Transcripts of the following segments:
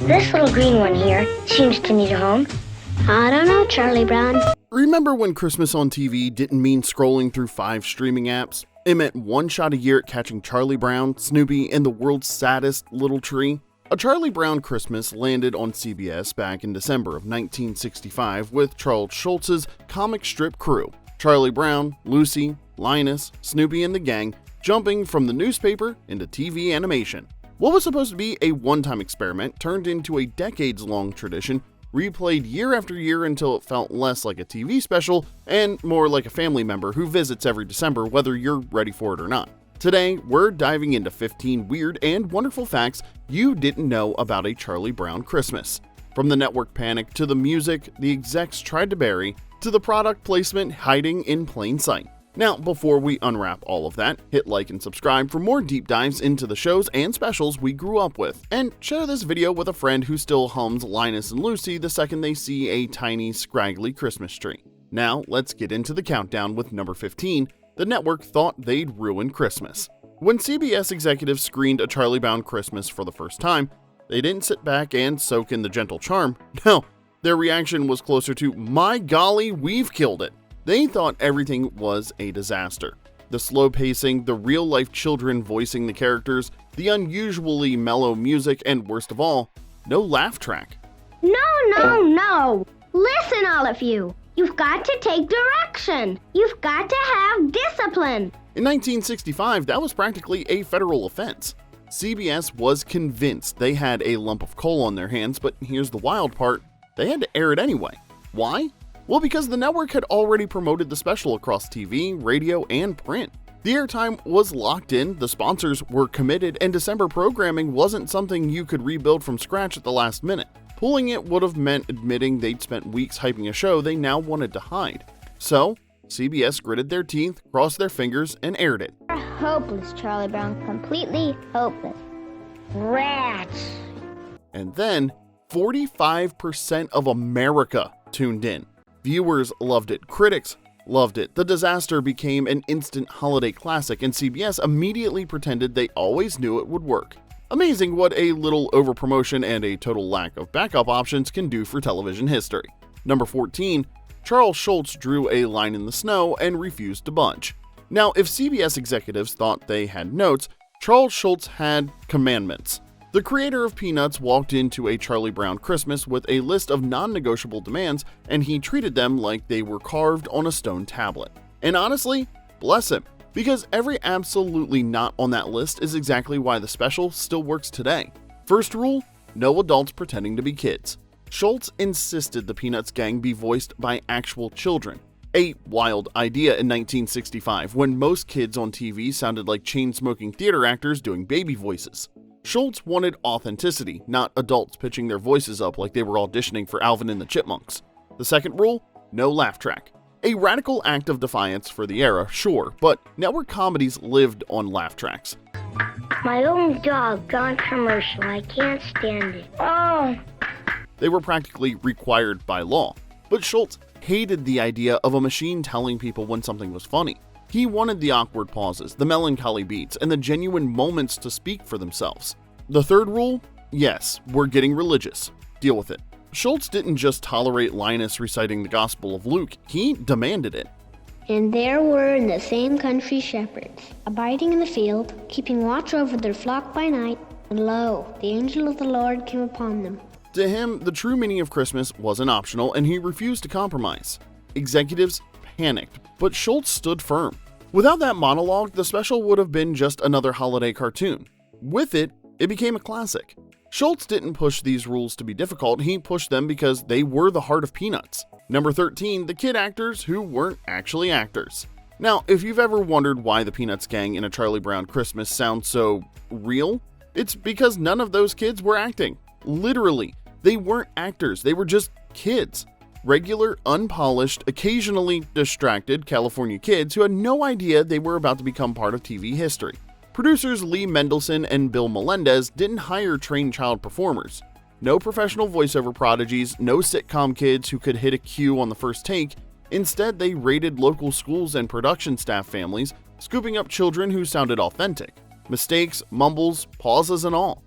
This little green one here seems to need a home. I don't know, Charlie Brown. Remember when Christmas on TV didn't mean scrolling through 5 streaming apps? It meant one shot a year at catching Charlie Brown, Snoopy, and the world's saddest little tree? A Charlie Brown Christmas landed on CBS back in December of 1965 with Charles Schulz's comic strip crew. Charlie Brown, Lucy, Linus, Snoopy, and the gang jumping from the newspaper into TV animation. What was supposed to be a one-time experiment turned into a decades-long tradition, replayed year after year until it felt less like a TV special and more like a family member who visits every December whether you're ready for it or not. Today, we're diving into 15 weird and wonderful facts you didn't know about a Charlie Brown Christmas. From the network panic to the music the execs tried to bury, to the product placement hiding in plain sight. Now, before we unwrap all of that, hit like and subscribe for more deep dives into the shows and specials we grew up with, and share this video with a friend who still hums Linus and Lucy the second they see a tiny, scraggly Christmas tree. Now, let's get into the countdown with number 15, the network thought they'd ruin Christmas. When CBS executives screened A Charlie Brown Christmas for the first time, they didn't sit back and soak in the gentle charm. No, their reaction was closer to, my golly, we've killed it. They thought everything was a disaster. The slow pacing, the real-life children voicing the characters, the unusually mellow music, and worst of all, no laugh track. No. Listen, all of you. You've got to take direction. You've got to have discipline. In 1965, that was practically a federal offense. CBS was convinced they had a lump of coal on their hands, but here's the wild part. They had to air it anyway. Why? Well, because the network had already promoted the special across TV, radio, and print. The airtime was locked in, the sponsors were committed, and December programming wasn't something you could rebuild from scratch at the last minute. Pulling it would have meant admitting they'd spent weeks hyping a show they now wanted to hide. So, CBS gritted their teeth, crossed their fingers, and aired it. Hopeless, Charlie Brown. Completely hopeless. Rats. And then, 45% of America tuned in. Viewers loved it, critics loved it. The disaster became an instant holiday classic, and CBS immediately pretended they always knew it would work. Amazing what a little overpromotion and a total lack of backup options can do for television history. Number 14, Charles Schulz drew a line in the snow and refused to budge. Now, if CBS executives thought they had notes, Charles Schulz had commandments. The creator of Peanuts walked into a Charlie Brown Christmas with a list of non-negotiable demands, and he treated them like they were carved on a stone tablet. And honestly, bless him, because every absolutely not on that list is exactly why the special still works today. First rule, no adults pretending to be kids. Schulz insisted the Peanuts gang be voiced by actual children. A wild idea in 1965 when most kids on TV sounded like chain-smoking theater actors doing baby voices. Schulz wanted authenticity, not adults pitching their voices up like they were auditioning for Alvin and the Chipmunks. The second rule, no laugh track. A radical act of defiance for the era, sure, but network comedies lived on laugh tracks. My own dog gone commercial. I can't stand it. Oh. They were practically required by law. But Schulz hated the idea of a machine telling people when something was funny. He wanted the awkward pauses, the melancholy beats, and the genuine moments to speak for themselves. The third rule? Yes, we're getting religious. Deal with it. Schulz didn't just tolerate Linus reciting the Gospel of Luke, he demanded it. And there were in the same country shepherds, abiding in the field, keeping watch over their flock by night, and lo, the angel of the Lord came upon them. To him, the true meaning of Christmas wasn't optional, and he refused to compromise. Executives panicked, but Schulz stood firm. Without that monologue, the special would have been just another holiday cartoon. With it, it became a classic. Schulz didn't push these rules to be difficult, he pushed them because they were the heart of Peanuts. Number 13, the kid actors who weren't actually actors. Now, if you've ever wondered why the Peanuts gang in A Charlie Brown Christmas sounds so real, it's because none of those kids were acting. Literally, they weren't actors, they were just kids. Regular, unpolished, occasionally distracted California kids who had no idea they were about to become part of TV history. Producers Lee Mendelson and Bill Melendez didn't hire trained child performers. No professional voiceover prodigies, no sitcom kids who could hit a cue on the first take. Instead, they raided local schools and production staff families, scooping up children who sounded authentic. Mistakes, mumbles, pauses, and all.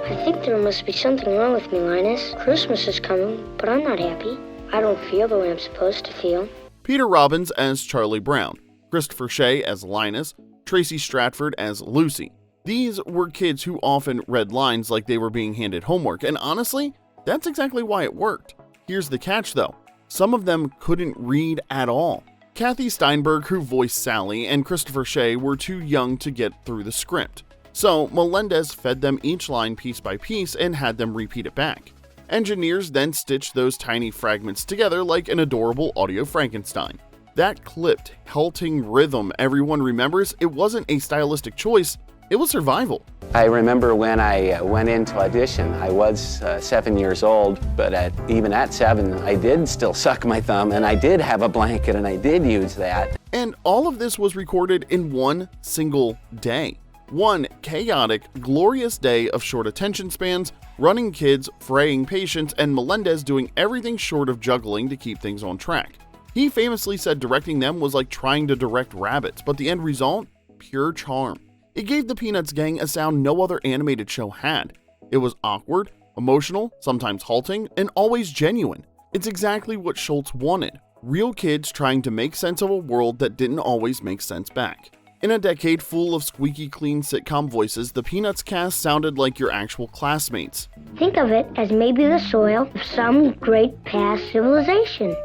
I think there must be something wrong with me, Linus. Christmas is coming, but I'm not happy. I don't feel the way I'm supposed to feel. Peter Robbins as Charlie Brown, Christopher Shea as Linus, Tracy Stratford as Lucy. These were kids who often read lines like they were being handed homework, and honestly, that's exactly why it worked. Here's the catch though, some of them couldn't read at all. Kathy Steinberg, who voiced Sally, and Christopher Shea were too young to get through the script. So Melendez fed them each line piece by piece and had them repeat it back. Engineers then stitched those tiny fragments together like an adorable audio Frankenstein. That clipped, halting rhythm everyone remembers, it wasn't a stylistic choice, it was survival. I remember when I went into audition, I was 7 years old, but even at 7, I did still suck my thumb, and I did have a blanket, and I did use that. And all of this was recorded in one single day. One chaotic, glorious day of short attention spans, running kids, fraying patients, and Melendez doing everything short of juggling to keep things on track. He famously said directing them was like trying to direct rabbits, but the end result? Pure charm. It gave the Peanuts gang a sound no other animated show had. It was awkward, emotional, sometimes halting, and always genuine. It's exactly what Schulz wanted. Real kids trying to make sense of a world that didn't always make sense back. In a decade full of squeaky clean sitcom voices, the Peanuts cast sounded like your actual classmates. Think of it as maybe the soil of some great past civilization.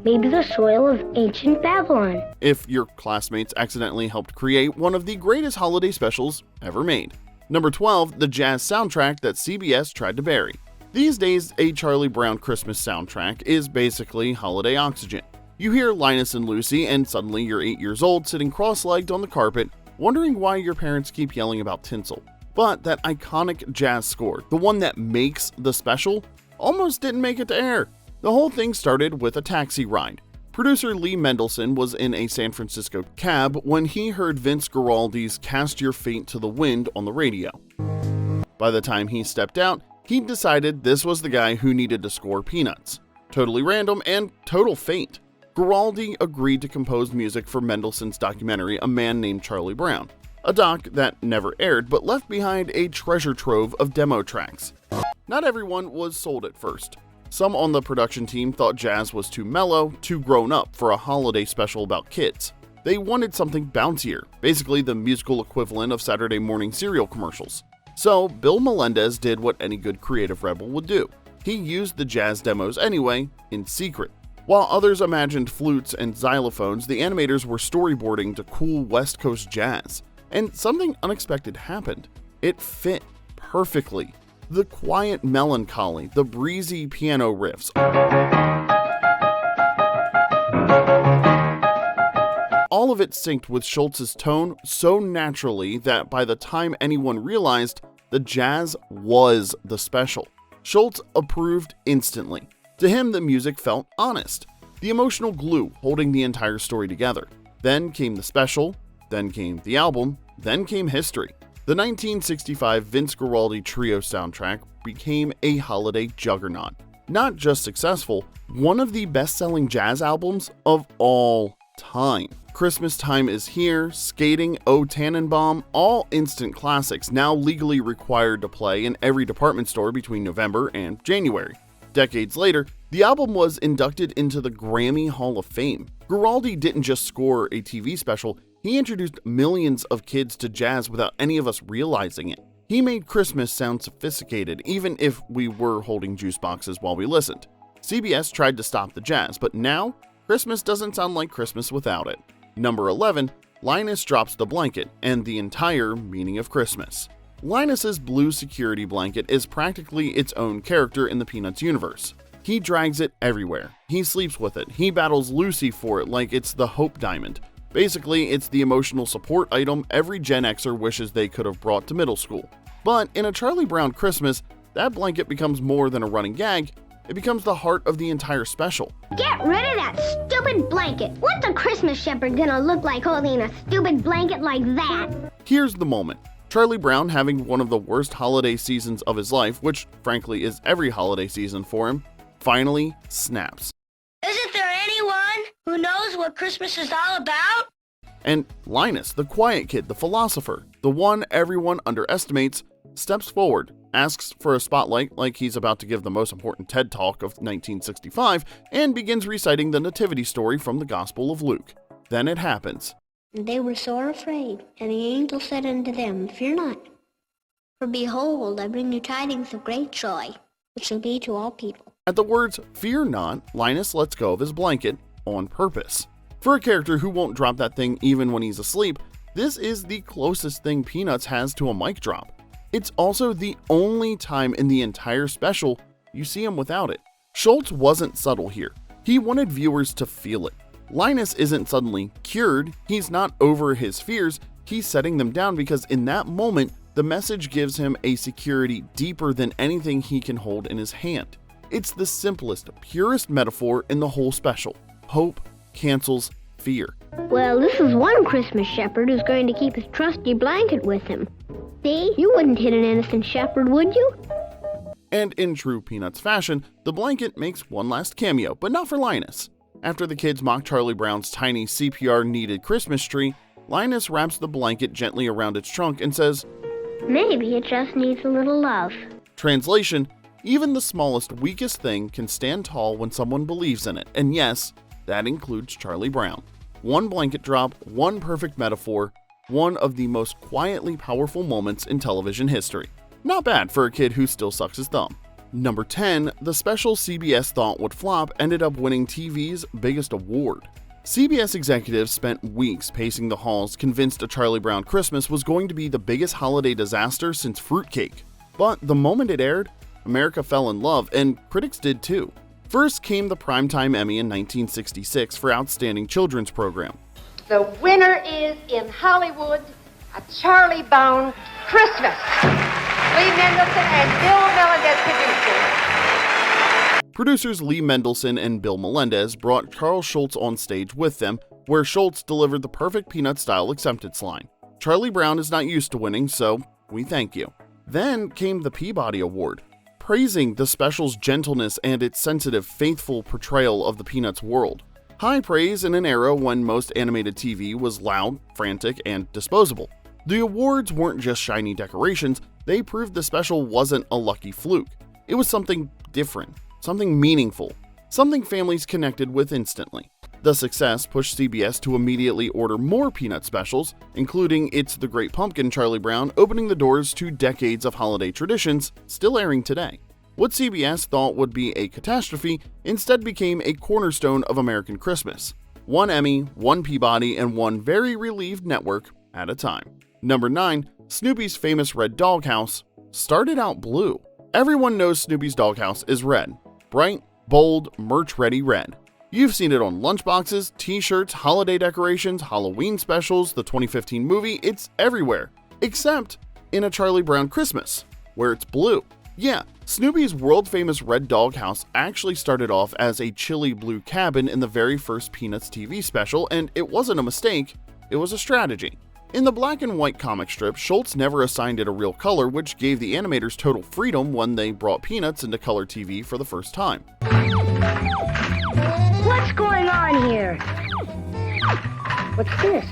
Maybe the soil of ancient Babylon. If your classmates accidentally helped create one of the greatest holiday specials ever made. Number 12, the jazz soundtrack that CBS tried to bury. These days, a Charlie Brown Christmas soundtrack is basically holiday oxygen. You hear Linus and Lucy, and suddenly you're 8 years old sitting cross-legged on the carpet, wondering why your parents keep yelling about tinsel. But that iconic jazz score, the one that makes the special, almost didn't make it to air. The whole thing started with a taxi ride. Producer Lee Mendelson was in a San Francisco cab when he heard Vince Guaraldi's Cast Your Fate to the Wind on the radio. By the time he stepped out, he'd decided this was the guy who needed to score Peanuts. Totally random and total fate. Guaraldi agreed to compose music for Mendelssohn's documentary A Man Named Charlie Brown, a doc that never aired but left behind a treasure trove of demo tracks. Not everyone was sold at first. Some on the production team thought jazz was too mellow, too grown up for a holiday special about kids. They wanted something bouncier, basically the musical equivalent of Saturday morning cereal commercials. So Bill Melendez did what any good creative rebel would do. He used the jazz demos anyway, in secret. While others imagined flutes and xylophones, the animators were storyboarding to cool West Coast jazz. And something unexpected happened. It fit perfectly. The quiet melancholy, the breezy piano riffs, all of it synced with Schulz's tone so naturally that by the time anyone realized, the jazz was the special. Schulz approved instantly. To him, the music felt honest, the emotional glue holding the entire story together. Then came the special, then came the album, then came history. The 1965 Vince Guaraldi Trio soundtrack became a holiday juggernaut. Not just successful, one of the best-selling jazz albums of all time. Christmas Time Is Here, Skating, O Tannenbaum, all instant classics now legally required to play in every department store between November and January. Decades later, the album was inducted into the Grammy Hall of Fame. Guaraldi didn't just score a TV special, he introduced millions of kids to jazz without any of us realizing it. He made Christmas sound sophisticated, even if we were holding juice boxes while we listened. CBS tried to stop the jazz, but now, Christmas doesn't sound like Christmas without it. Number 11, Linus drops the blanket and the entire meaning of Christmas. Linus's blue security blanket is practically its own character in the Peanuts universe. He drags it everywhere. He sleeps with it. He battles Lucy for it like it's the Hope Diamond. Basically, it's the emotional support item every Gen Xer wishes they could have brought to middle school. But in a Charlie Brown Christmas, that blanket becomes more than a running gag. It becomes the heart of the entire special. Get rid of that stupid blanket. What's a Christmas shepherd gonna look like holding a stupid blanket like that? Here's the moment. Charlie Brown, having one of the worst holiday seasons of his life, which frankly is every holiday season for him, finally snaps. Isn't there anyone who knows what Christmas is all about? And Linus, the quiet kid, the philosopher, the one everyone underestimates, steps forward asks for a spotlight like he's about to give the most important TED Talk of 1965, and begins reciting the nativity story from the Gospel of Luke. Then it happens. And they were sore afraid, and the angel said unto them, Fear not, for behold, I bring you tidings of great joy, which shall be to all people. At the words, "Fear not," Linus lets go of his blanket on purpose. For a character who won't drop that thing even when he's asleep, this is the closest thing Peanuts has to a mic drop. It's also the only time in the entire special you see him without it. Schulz wasn't subtle here. He wanted viewers to feel it. Linus isn't suddenly cured, he's not over his fears, he's setting them down because in that moment, the message gives him a security deeper than anything he can hold in his hand. It's the simplest, purest metaphor in the whole special. Hope cancels fear. Well, this is one Christmas shepherd who's going to keep his trusty blanket with him. See? You wouldn't hit an innocent shepherd, would you? And in true Peanuts fashion, the blanket makes one last cameo, but not for Linus. After the kids mock Charlie Brown's tiny CPR-needed Christmas tree, Linus wraps the blanket gently around its trunk and says, Maybe it just needs a little love. Translation, even the smallest, weakest thing can stand tall when someone believes in it, and yes, that includes Charlie Brown. One blanket drop, one perfect metaphor, one of the most quietly powerful moments in television history. Not bad for a kid who still sucks his thumb. Number 10, the special CBS thought would flop ended up winning TV's biggest award. CBS executives spent weeks pacing the halls convinced A Charlie Brown Christmas was going to be the biggest holiday disaster since fruitcake. But the moment it aired, America fell in love, and critics did too. First came the Primetime Emmy in 1966 for Outstanding Children's Program. The winner is, in Hollywood, A Charlie Brown Christmas. Lee Mendelson and Bill Melendez producing. Producers Lee Mendelson and Bill Melendez brought Charles Schulz on stage with them, where Schulz delivered the perfect Peanut-style acceptance line. Charlie Brown is not used to winning, so we thank you. Then came the Peabody Award, praising the special's gentleness and its sensitive, faithful portrayal of the Peanuts world. High praise in an era when most animated TV was loud, frantic, and disposable. The awards weren't just shiny decorations, they proved the special wasn't a lucky fluke. It was something different, something meaningful, something families connected with instantly. The success pushed CBS to immediately order more Peanut specials, including It's the Great Pumpkin Charlie Brown, opening the doors to decades of holiday traditions, still airing today. What CBS thought would be a catastrophe instead became a cornerstone of American Christmas. One Emmy, one Peabody, and one very relieved network at a time. Number 9, Snoopy's famous red doghouse started out blue. Everyone knows Snoopy's doghouse is red. Bright, bold, merch-ready red. You've seen it on lunchboxes, t-shirts, holiday decorations, Halloween specials, the 2015 movie, it's everywhere. Except in A Charlie Brown Christmas, where it's blue. Yeah, Snoopy's world-famous red doghouse actually started off as a chilly blue cabin in the very first Peanuts TV special, and it wasn't a mistake, it was a strategy. In the black and white comic strip, Schulz never assigned it a real color, which gave the animators total freedom when they brought Peanuts into color TV for the first time. What's going on here? What's this?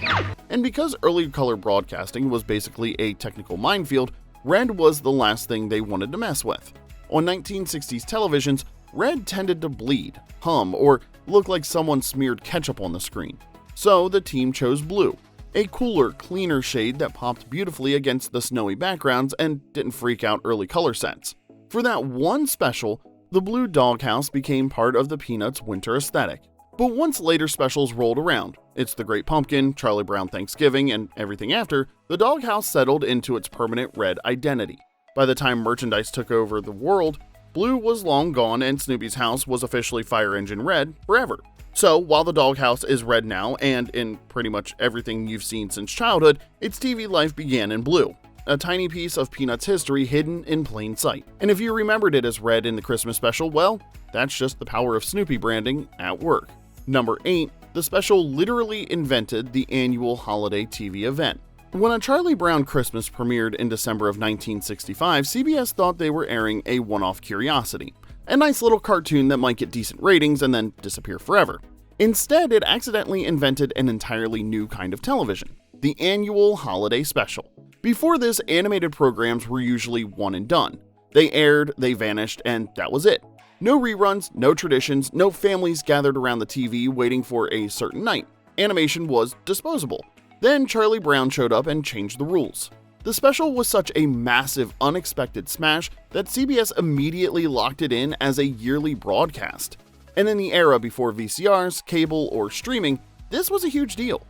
And because early color broadcasting was basically a technical minefield, red was the last thing they wanted to mess with. On 1960s televisions, red tended to bleed, hum, or look like someone smeared ketchup on the screen. So the team chose blue, a cooler, cleaner shade that popped beautifully against the snowy backgrounds and didn't freak out early color sets. For that one special, the blue doghouse became part of the Peanuts winter aesthetic. But once later specials rolled around, It's the Great Pumpkin, Charlie Brown Thanksgiving, and everything after, the doghouse settled into its permanent red identity. By the time merchandise took over the world, blue was long gone and Snoopy's house was officially fire engine red forever. So, while the doghouse is red now, and in pretty much everything you've seen since childhood, its TV life began in blue. A tiny piece of Peanuts history hidden in plain sight. And if you remembered it as red in the Christmas special, well, that's just the power of Snoopy branding at work. Number 8, the special literally invented the annual holiday TV event. When A Charlie Brown Christmas premiered in December of 1965, CBS thought they were airing a one-off curiosity. A nice little cartoon that might get decent ratings and then disappear forever. Instead, it accidentally invented an entirely new kind of television, the annual holiday special. Before this, animated programs were usually one and done. They aired, they vanished, and that was it. No reruns, no traditions, no families gathered around the TV waiting for a certain night. Animation was disposable. Then Charlie Brown showed up and changed the rules. The special was such a massive, unexpected smash that CBS immediately locked it in as a yearly broadcast. And in the era before VCRs, cable, or streaming, this was a huge deal.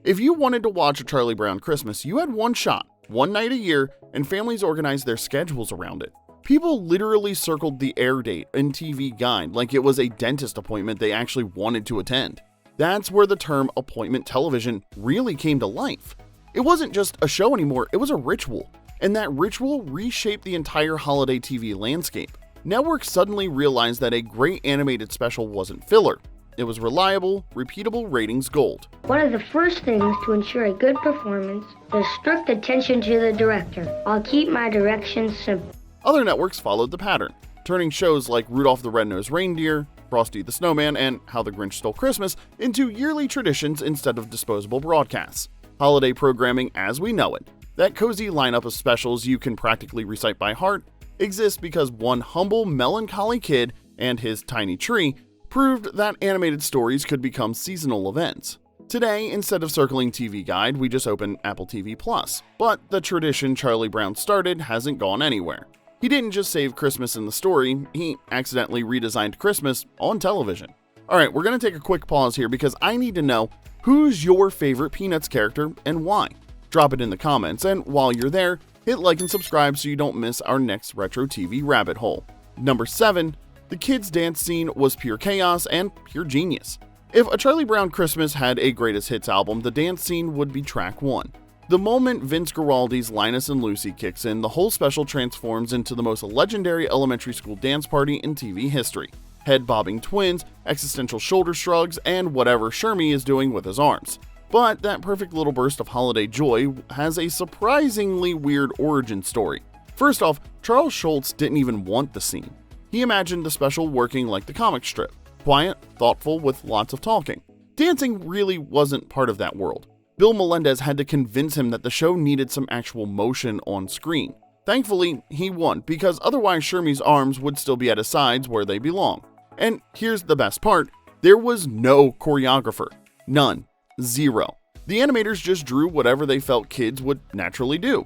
If you wanted to watch A Charlie Brown Christmas, you had one shot, one night a year, and families organized their schedules around it. People literally circled the air date and TV guide like it was a dentist appointment they actually wanted to attend. That's where the term appointment television really came to life. It wasn't just a show anymore, it was a ritual. And that ritual reshaped the entire holiday TV landscape. Networks suddenly realized that a great animated special wasn't filler. It was reliable, repeatable ratings gold. One of the first things to ensure a good performance is strict attention to the director. I'll keep my directions simple. Other networks followed the pattern, turning shows like Rudolph the Red-Nosed Reindeer, Frosty the Snowman, and How the Grinch Stole Christmas into yearly traditions instead of disposable broadcasts. Holiday programming as we know it, that cozy lineup of specials you can practically recite by heart, exists because one humble, melancholy kid and his tiny tree proved that animated stories could become seasonal events. Today, instead of circling TV Guide, we just open Apple TV+. But the tradition Charlie Brown started hasn't gone anywhere. He didn't just save Christmas in the story, he accidentally redesigned Christmas on television. Alright, we're going to take a quick pause here because I need to know who's your favorite Peanuts character and why. Drop it in the comments, and while you're there, hit like and subscribe so you don't miss our next retro TV rabbit hole. Number 7. The kids' dance scene was pure chaos and pure genius. If A Charlie Brown Christmas had a greatest hits album, the dance scene would be track 1. The moment Vince Guaraldi's Linus and Lucy kicks in, the whole special transforms into the most legendary elementary school dance party in TV history. Head-bobbing twins, existential shoulder shrugs, and whatever Shermie is doing with his arms. But that perfect little burst of holiday joy has a surprisingly weird origin story. First off, Charles Schulz didn't even want the scene. He imagined the special working like the comic strip, quiet, thoughtful, with lots of talking. Dancing really wasn't part of that world. Bill Melendez had to convince him that the show needed some actual motion on screen. Thankfully, he won, because otherwise Shermie's arms would still be at his sides where they belong. And here's the best part, there was no choreographer. None. Zero. The animators just drew whatever they felt kids would naturally do.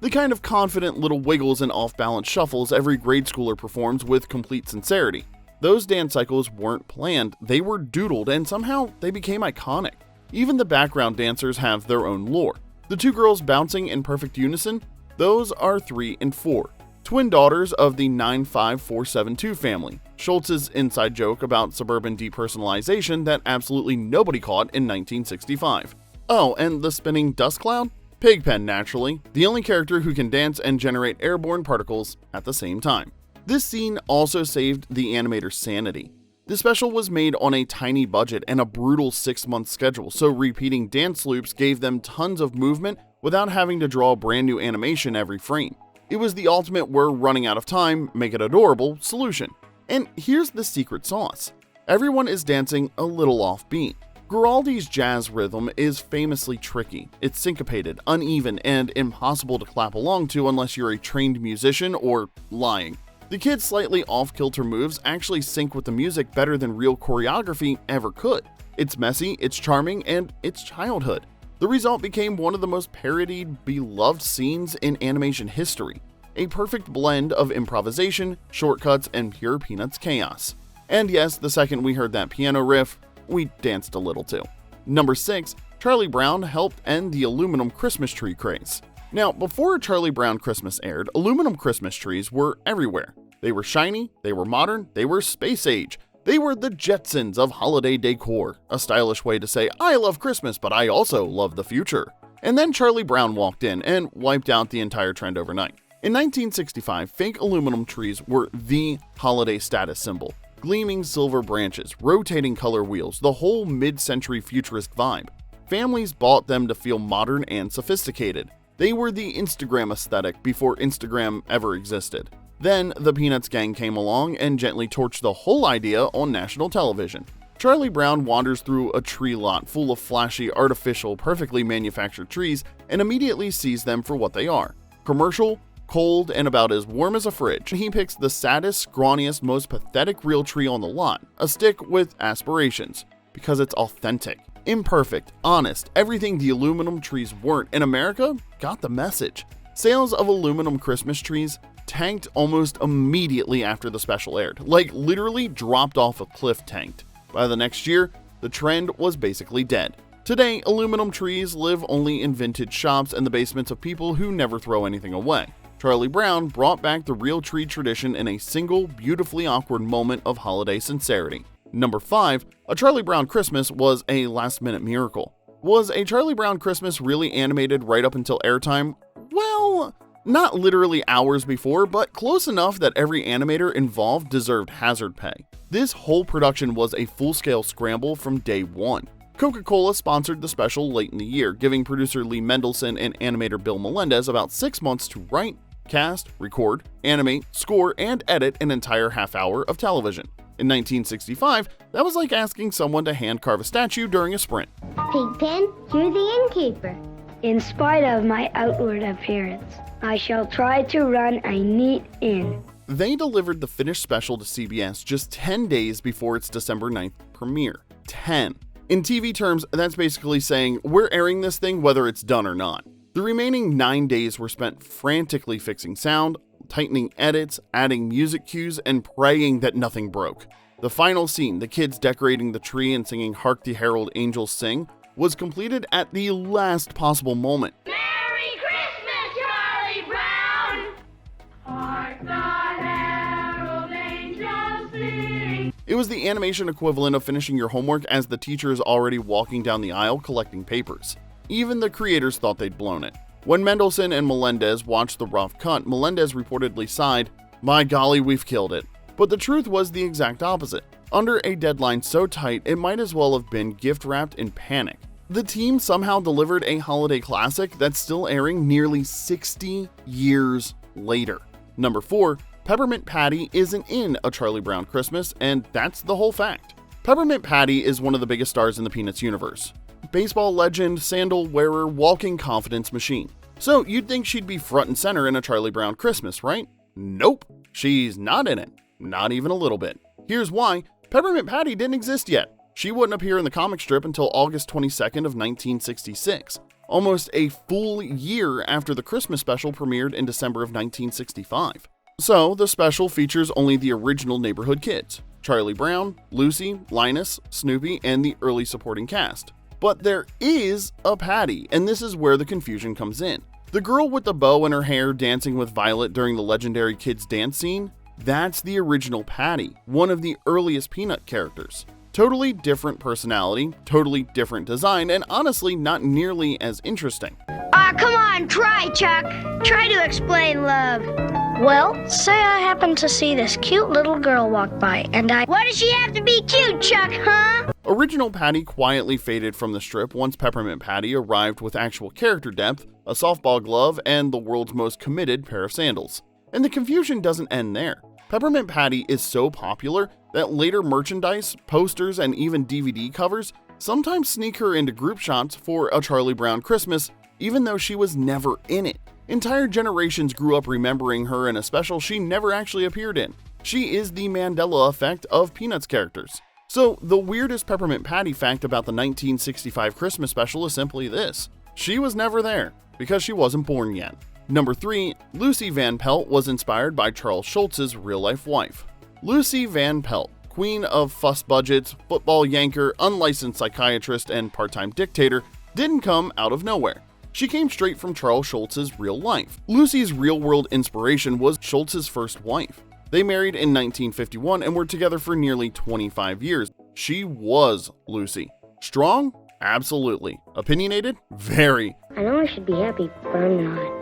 The kind of confident little wiggles and off-balance shuffles every grade schooler performs with complete sincerity. Those dance cycles weren't planned, they were doodled, and somehow they became iconic. Even the background dancers have their own lore. The two girls bouncing in perfect unison, those are 3 and 4. Twin daughters of the 95472 family. Schulz's inside joke about suburban depersonalization that absolutely nobody caught in 1965. Oh, and the spinning dust cloud? Pigpen, naturally, the only character who can dance and generate airborne particles at the same time. This scene also saved the animator's sanity. The special was made on a tiny budget and a brutal 6-month schedule, so repeating dance loops gave them tons of movement without having to draw brand new animation every frame. It was the ultimate we're running out of time, make it adorable solution. And here's the secret sauce. Everyone is dancing a little offbeat. Guaraldi's jazz rhythm is famously tricky. It's syncopated, uneven, and impossible to clap along to unless you're a trained musician or lying. The kids' slightly off-kilter moves actually sync with the music better than real choreography ever could. It's messy, it's charming, and it's childhood. The result became one of the most parodied, beloved scenes in animation history. A perfect blend of improvisation, shortcuts, and pure Peanuts chaos. And yes, the second we heard that piano riff, we danced a little too. Number 6, Charlie Brown helped end the aluminum Christmas tree craze. Now, before Charlie Brown Christmas aired, aluminum Christmas trees were everywhere. They were shiny, they were modern, they were space age. They were the Jetsons of holiday decor, a stylish way to say, I love Christmas, but I also love the future. And then Charlie Brown walked in and wiped out the entire trend overnight. In 1965, fake aluminum trees were the holiday status symbol. Gleaming silver branches, rotating color wheels, the whole mid-century futurist vibe. Families bought them to feel modern and sophisticated. They were the Instagram aesthetic before Instagram ever existed. Then the Peanuts gang came along and gently torched the whole idea on national television. Charlie Brown wanders through a tree lot full of flashy, artificial, perfectly manufactured trees and immediately sees them for what they are: commercial, cold, and about as warm as a fridge. He picks the saddest, scrawniest, most pathetic real tree on the lot, a stick with aspirations, because it's authentic, imperfect, honest, everything the aluminum trees weren't, and America got the message. Sales of aluminum Christmas trees tanked almost immediately after the special aired, like literally dropped off a cliff tanked. By the next year, the trend was basically dead. Today, aluminum trees live only in vintage shops and the basements of people who never throw anything away. Charlie Brown brought back the real tree tradition in a single, beautifully awkward moment of holiday sincerity. Number 5, A Charlie Brown Christmas was a last-minute miracle. Was A Charlie Brown Christmas really animated right up until airtime? Well, not literally hours before, but close enough that every animator involved deserved hazard pay. This whole production was a full-scale scramble from day one. Coca-Cola sponsored the special late in the year, giving producer Mendelson and animator Bill Melendez about 6 months to write, cast, record, animate, score, and edit an entire half hour of television. In 1965, that was like asking someone to hand-carve a statue during a sprint. Pigpen, you're the innkeeper. In spite of my outward appearance, I shall try to run a neat inn. They delivered the finished special to CBS just 10 days before its December 9th premiere. 10. In TV terms, that's basically saying, we're airing this thing whether it's done or not. The remaining 9 days were spent frantically fixing sound, tightening edits, adding music cues, and praying that nothing broke. The final scene, the kids decorating the tree and singing "Hark the Herald Angels Sing," was completed at the last possible moment. Merry Christmas, Charlie Brown! Hark the herald angels sing. It was the animation equivalent of finishing your homework as the teacher is already walking down the aisle collecting papers. Even the creators thought they'd blown it. When Mendelson and Melendez watched the rough cut, Melendez reportedly sighed, "My golly, we've killed it." But the truth was the exact opposite. Under a deadline so tight, it might as well have been gift-wrapped in panic. The team somehow delivered a holiday classic that's still airing nearly 60 years later. Number 4, Peppermint Patty isn't in A Charlie Brown Christmas, and that's the whole fact. Peppermint Patty is one of the biggest stars in the Peanuts universe. Baseball legend, sandal wearer, walking confidence machine. So you'd think she'd be front and center in A Charlie Brown Christmas, right? Nope, she's not in it. Not even a little bit. Here's why. Peppermint Patty didn't exist yet. She wouldn't appear in the comic strip until August 22nd of 1966, almost a full year after the Christmas special premiered in December of 1965. So the special features only the original neighborhood kids: Charlie Brown, Lucy, Linus, Snoopy, and the early supporting cast. But there is a Patty, and this is where the confusion comes in. The girl with the bow in her hair dancing with Violet during the legendary kids dance scene, that's the original Patty, one of the earliest Peanut characters. Totally different personality, totally different design, and honestly not nearly as interesting. Come on, try, Chuck. Try to explain love. Well, say I happen to see this cute little girl walk by, and What does she have to be cute, Chuck, huh? Original Patty quietly faded from the strip once Peppermint Patty arrived with actual character depth, a softball glove, and the world's most committed pair of sandals. And the confusion doesn't end there. Peppermint Patty is so popular that later merchandise, posters, and even DVD covers sometimes sneak her into group shots for A Charlie Brown Christmas, even though she was never in it. Entire generations grew up remembering her in a special she never actually appeared in. She is the Mandela effect of Peanuts characters. So the weirdest Peppermint Patty fact about the 1965 Christmas special is simply this: she was never there, because she wasn't born yet. Number 3, Lucy Van Pelt was inspired by Charles Schulz's real-life wife. Lucy Van Pelt, queen of fuss budgets, football yanker, unlicensed psychiatrist, and part-time dictator, didn't come out of nowhere. She came straight from Charles Schulz's real life. Lucy's real-world inspiration was Schulz's first wife. They married in 1951 and were together for nearly 25 years. She was Lucy. Strong? Absolutely. Opinionated? Very. I know I should be happy, but I'm not.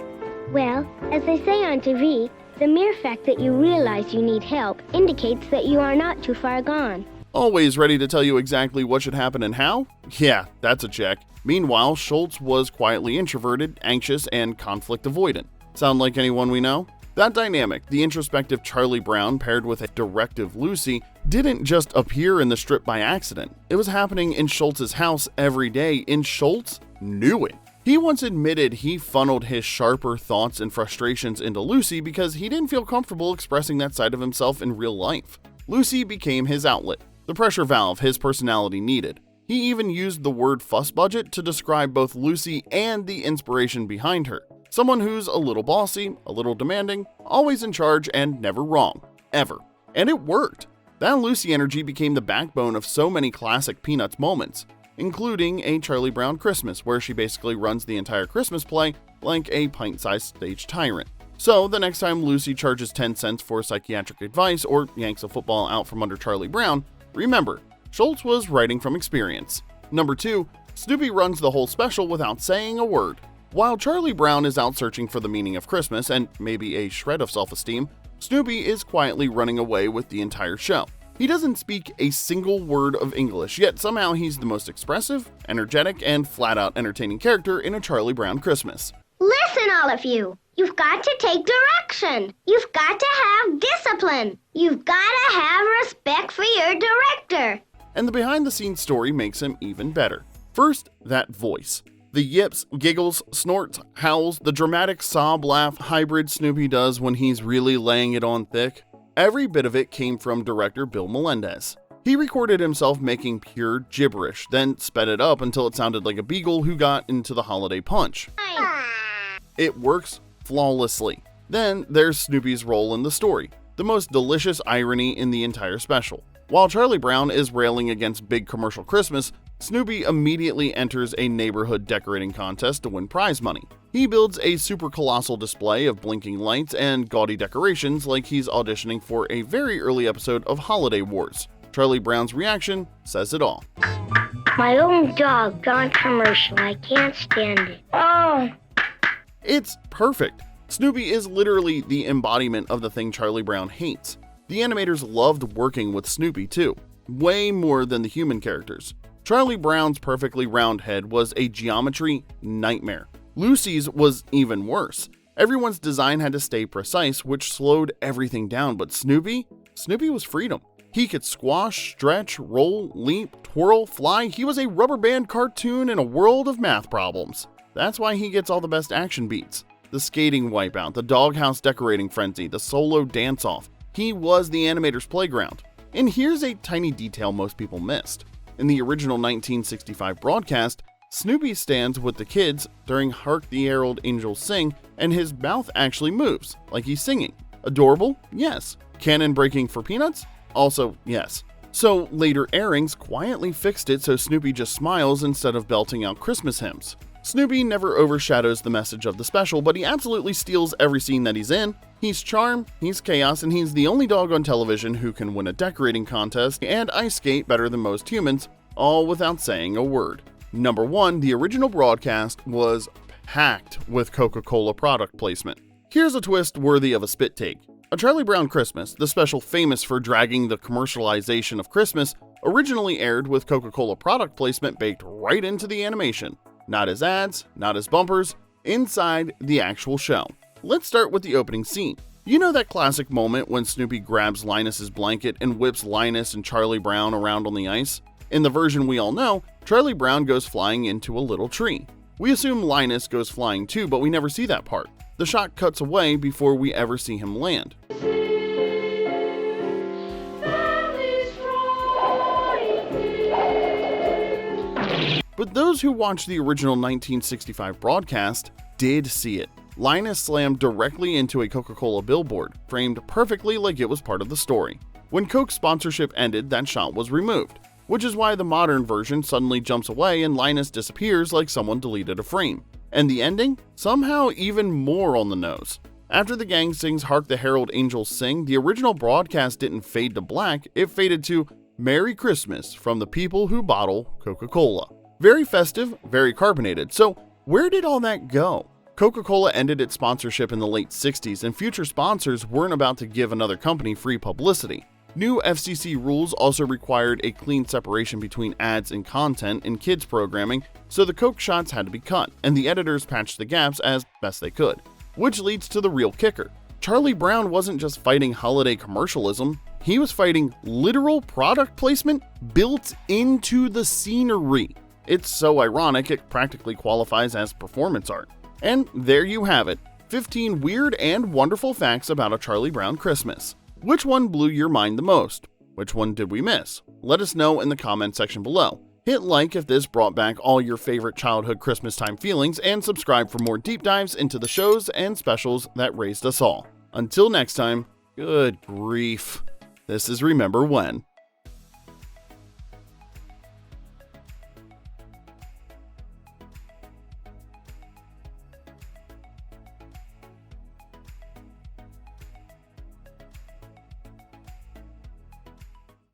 Well, as they say on TV, the mere fact that you realize you need help indicates that you are not too far gone. Always ready to tell you exactly what should happen and how? Yeah, that's a check. Meanwhile, Schulz was quietly introverted, anxious, and conflict avoidant. Sound like anyone we know? That dynamic, the introspective Charlie Brown paired with a directive Lucy, didn't just appear in the strip by accident. It was happening in Schulz's house every day, and Schulz knew it. He once admitted he funneled his sharper thoughts and frustrations into Lucy because he didn't feel comfortable expressing that side of himself in real life. Lucy became his outlet, the pressure valve his personality needed. He even used the word fuss budget to describe both Lucy and the inspiration behind her. Someone who's a little bossy, a little demanding, always in charge, and never wrong. Ever. And it worked. That Lucy energy became the backbone of so many classic Peanuts moments, including A Charlie Brown Christmas, where she basically runs the entire Christmas play like a pint-sized stage tyrant. So the next time Lucy charges 10 cents for psychiatric advice or yanks a football out from under Charlie Brown, remember, Schulz was writing from experience. Number 2, Snoopy runs the whole special without saying a word. While Charlie Brown is out searching for the meaning of Christmas and maybe a shred of self-esteem, Snoopy is quietly running away with the entire show. He doesn't speak a single word of English, yet somehow he's the most expressive, energetic, and flat-out entertaining character in A Charlie Brown Christmas. Listen, all of you. You've got to take direction. You've got to have discipline. You've got to have respect for your director. And the behind-the-scenes story makes him even better. First, that voice. The yips, giggles, snorts, howls, the dramatic sob laugh hybrid Snoopy does when he's really laying it on thick. Every bit of it came from director Bill Melendez. He recorded himself making pure gibberish, then sped it up until it sounded like a beagle who got into the holiday punch. It works flawlessly. Then there's Snoopy's role in the story, the most delicious irony in the entire special. While Charlie Brown is railing against big commercial Christmas, Snoopy immediately enters a neighborhood decorating contest to win prize money. He builds a super colossal display of blinking lights and gaudy decorations like he's auditioning for a very early episode of Holiday Wars. Charlie Brown's reaction says it all. My own dog gone commercial. I can't stand it. Oh. It's perfect. Snoopy is literally the embodiment of the thing Charlie Brown hates. The animators loved working with Snoopy too, way more than the human characters. Charlie Brown's perfectly round head was a geometry nightmare. Lucy's was even worse. Everyone's design had to stay precise, which slowed everything down, but Snoopy was freedom. He could squash, stretch, roll, leap, twirl, fly. He was a rubber band cartoon in a world of math problems. That's why he gets all the best action beats. The skating wipeout, the doghouse decorating frenzy, the solo dance-off. He was the animator's playground. And here's a tiny detail most people missed. In the original 1965 broadcast, Snoopy stands with the kids during Hark the Herald Angels Sing, and his mouth actually moves, like he's singing. Adorable? Yes. Canon breaking for Peanuts? Also, yes. So later airings quietly fixed it so Snoopy just smiles instead of belting out Christmas hymns. Snoopy never overshadows the message of the special, but he absolutely steals every scene that he's in. He's charm, he's chaos, and he's the only dog on television who can win a decorating contest and ice skate better than most humans, all without saying a word. Number 1, the original broadcast was packed with Coca-Cola product placement. Here's a twist worthy of a spit take. A Charlie Brown Christmas, the special famous for dragging the commercialization of Christmas, originally aired with Coca-Cola product placement baked right into the animation. Not as ads, not as bumpers, inside the actual show. Let's start with the opening scene. You know that classic moment when Snoopy grabs Linus's blanket and whips Linus and Charlie Brown around on the ice? In the version we all know, Charlie Brown goes flying into a little tree. We assume Linus goes flying too, but we never see that part. The shot cuts away before we ever see him land. But those who watched the original 1965 broadcast did see it. Linus slammed directly into a Coca-Cola billboard, framed perfectly like it was part of the story. When Coke's sponsorship ended, that shot was removed, which is why the modern version suddenly jumps away and Linus disappears like someone deleted a frame. And the ending? Somehow even more on the nose. After the gang sings Hark the Herald Angels Sing, the original broadcast didn't fade to black, it faded to Merry Christmas from the people who bottle Coca-Cola. Very festive, very carbonated. So where did all that go? Coca-Cola ended its sponsorship in the late 60s, and future sponsors weren't about to give another company free publicity. New FCC rules also required a clean separation between ads and content in kids programming, so the Coke shots had to be cut, and the editors patched the gaps as best they could. Which leads to the real kicker. Charlie Brown wasn't just fighting holiday commercialism, he was fighting literal product placement built into the scenery. It's so ironic it practically qualifies as performance art. And there you have it, 15 weird and wonderful facts about A Charlie Brown Christmas. Which one blew your mind the most? Which one did we miss? Let us know in the comment section below. Hit like if this brought back all your favorite childhood Christmas time feelings, and subscribe for more deep dives into the shows and specials that raised us all. Until next time, good grief. This is Remember When.